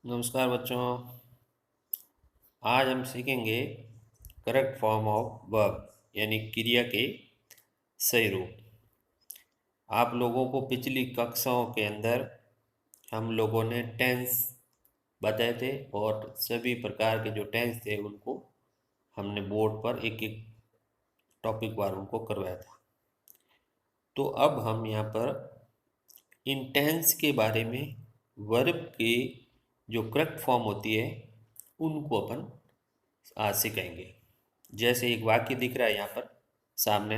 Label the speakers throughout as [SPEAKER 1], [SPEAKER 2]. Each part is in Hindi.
[SPEAKER 1] नमस्कार बच्चों। आज हम सीखेंगे करेक्ट फॉर्म ऑफ वर्ब यानी क्रिया के सही रूप। आप लोगों को पिछली कक्षाओं के अंदर हम लोगों ने टेंस बताए थे और सभी प्रकार के जो टेंस थे उनको हमने बोर्ड पर एक एक टॉपिक वार उनको करवाया था। तो अब हम यहाँ पर इन टेंस के बारे में वर्ब की जो करेक्ट फॉर्म होती है उनको अपन आज सीखेंगे। जैसे एक वाक्य दिख रहा है यहाँ पर सामने।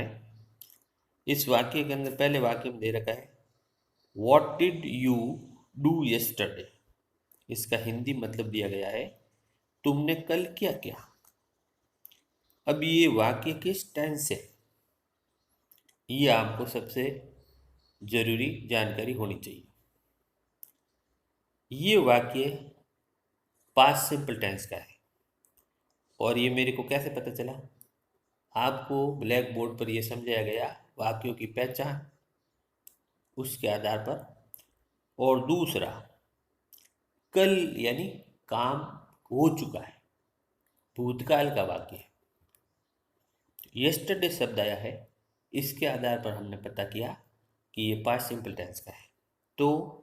[SPEAKER 1] इस वाक्य के अंदर पहले वाक्य में दे रखा है what did you do yesterday. इसका हिंदी मतलब दिया गया है तुमने कल क्या किया। अब ये वाक्य किस टेंस है ये आपको सबसे जरूरी जानकारी होनी चाहिए। ये वाक्य पास्ट सिंपल टेंस का है और ये मेरे को कैसे पता चला। आपको ब्लैक बोर्ड पर यह समझाया गया वाक्यों की पहचान उसके आधार पर। और दूसरा कल यानी काम हो चुका है, भूतकाल का वाक्य है। यस्टरडे शब्द आया है, इसके आधार पर हमने पता किया कि ये पास्ट सिंपल टेंस का है। तो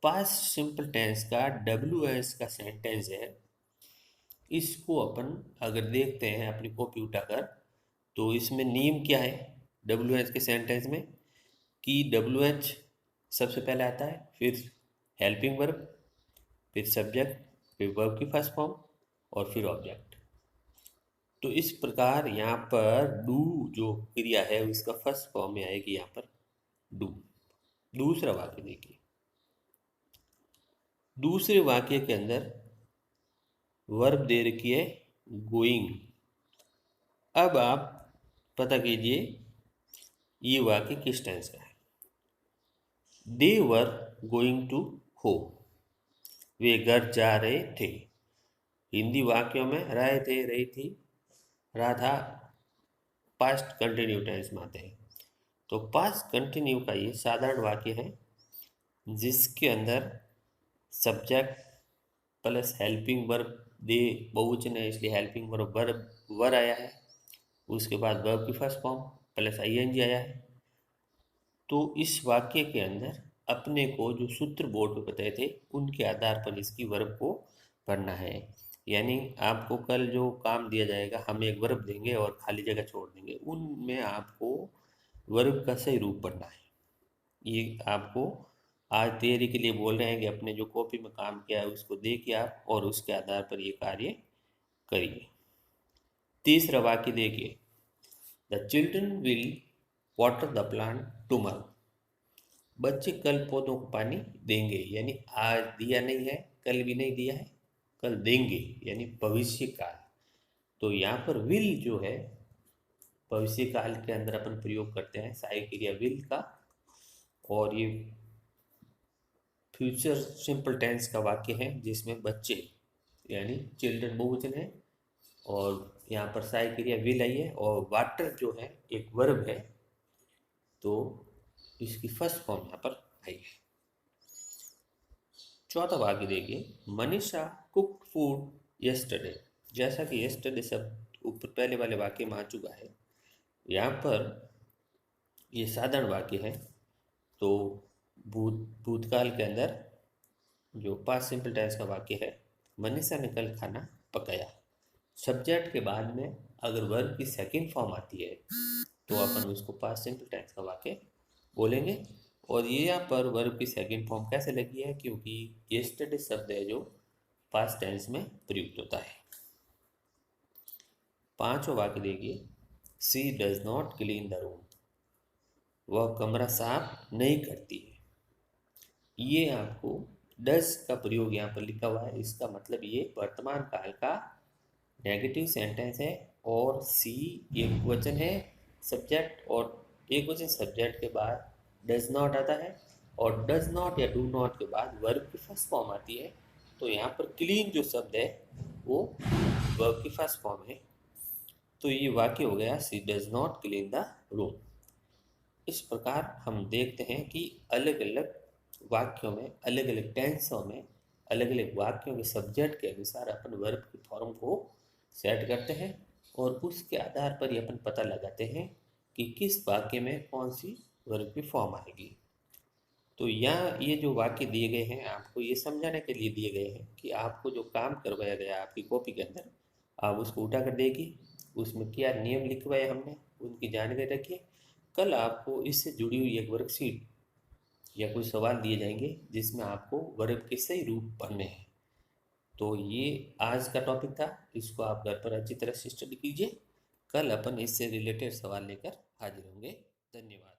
[SPEAKER 1] पास्ट सिंपल टेंस का WS का सेंटेंस है। इसको अपन अगर देखते हैं अपनी कॉपी उठाकर तो इसमें नियम क्या है WH के सेंटेंस में कि WH सबसे पहले आता है, फिर हेल्पिंग वर्ब, फिर सब्जेक्ट, फिर वर्ब की फर्स्ट फॉर्म और फिर ऑब्जेक्ट। तो इस प्रकार यहाँ पर डू जो क्रिया है उसका फर्स्ट फॉर्म में आएगी यहाँ पर डू। दूसरा वाक्य देखिए, दूसरे वाक्य के अंदर वर्ब दे रखी है गोइंग। अब आप पता कीजिए ये वाक्य किस टेंस का है। दे वर गोइंग टू होम, वे घर जा रहे थे। हिंदी वाक्यों में रहे थे, रही थी, रहा था पास्ट कंटिन्यू टेंस में आते हैं। तो पास्ट कंटिन्यू का ये साधारण वाक्य है जिसके अंदर सब्जेक्ट प्लस हेल्पिंग वर्ब, दे बहुवचन है इसलिए हेल्पिंग वर्ब वर आया है, उसके बाद वर्ब की फर्स्ट फॉर्म प्लस ING आया है। तो इस वाक्य के अंदर अपने को जो सूत्र बोर्ड पे बताए थे उनके आधार पर इसकी वर्ब को पढ़ना है। यानी आपको कल जो काम दिया जाएगा हम एक वर्ब देंगे और खाली जगह छोड़ देंगे, उनमें आपको वर्ब का सही रूप पढ़ना है। ये आपको आज तैयारी के लिए बोल रहे हैं कि अपने जो कॉपी में काम किया है उसको देखिए आप और उसके आधार पर ये कार्य करिए। तीसरा वाक्य देखिए, the children will water the plant tomorrow. बच्चे कल पौधों को पानी देंगे, यानी आज दिया नहीं है, कल भी नहीं दिया है, कल देंगे यानी भविष्य काल। तो यहाँ पर विल जो है भविष्य काल के अंदर अपन प्रयोग करते हैं सहायक क्रिया विल का। और ये फ्यूचर सिंपल टेंस का वाक्य है जिसमें बच्चे यानी चिल्ड्रन बहुवचन है और यहाँ पर सहायक क्रिया विल आई है और वाटर जो है एक वर्ब है तो इसकी फर्स्ट फॉर्म यहाँ पर आई है। चौथा वाक्य देखिए, मनीषा कुक फूड यस्टरडे। जैसा कि यस्टरडे शब्द ऊपर पहले वाले वाक्य में आ चुका है, यहाँ पर ये साधारण वाक्य है। तो भूतकाल के अंदर जो पास्ट सिंपल टेंस का वाक्य है, मनीषा ने कल खाना पकाया। सब्जेक्ट के बाद में अगर वर्ब की सेकंड फॉर्म आती है तो अपन उसको पास्ट सिंपल टेंस का वाक्य बोलेंगे। और ये यहाँ पर वर्ब की सेकंड फॉर्म कैसे लगी है, क्योंकि यस्टरडे शब्द है जो पास्ट टेंस में प्रयुक्त होता है। पांचवा वाक्य देखिए, she does not clean the room. वह कमरा साफ नहीं करती है। ये आपको डज का प्रयोग यहाँ पर लिखा हुआ है, इसका मतलब ये वर्तमान काल का नेगेटिव सेंटेंस है और सी एक वचन है सब्जेक्ट और एक वचन सब्जेक्ट के बाद डज नॉट आता है और डज नॉट या डू नॉट के बाद वर्ब की फर्स्ट फॉर्म आती है। तो यहाँ पर क्लीन जो शब्द है वो वर्ब की फर्स्ट फॉर्म है। तो ये वाक्य हो गया she does not clean the room. इस प्रकार हम देखते हैं कि अलग अलग वाक्यों में अलग अलग टेंसों में अलग अलग वाक्यों के सब्जेक्ट के अनुसार अपन वर्ब की फॉर्म को सेट करते हैं और उसके आधार पर ही अपन पता लगाते हैं कि किस वाक्य में कौन सी वर्ब की फॉर्म आएगी। तो यहाँ ये जो वाक्य दिए गए हैं आपको ये समझाने के लिए दिए गए हैं कि आपको जो काम करवाया गया आपकी कॉपी के अंदर आप उसको उठा कर देखिए, उसमें क्या नियम लिखवाए हमने उनकी जानकारी रखिए। कल आपको इससे जुड़ी हुई एक वर्कशीट या कोई सवाल दिए जाएंगे जिसमें आपको वर्ब के सही रूप पढ़ने हैं। तो ये आज का टॉपिक था, इसको आप घर पर अच्छी तरह से स्टडी कीजिए। कल अपन इससे रिलेटेड सवाल लेकर हाजिर होंगे। धन्यवाद।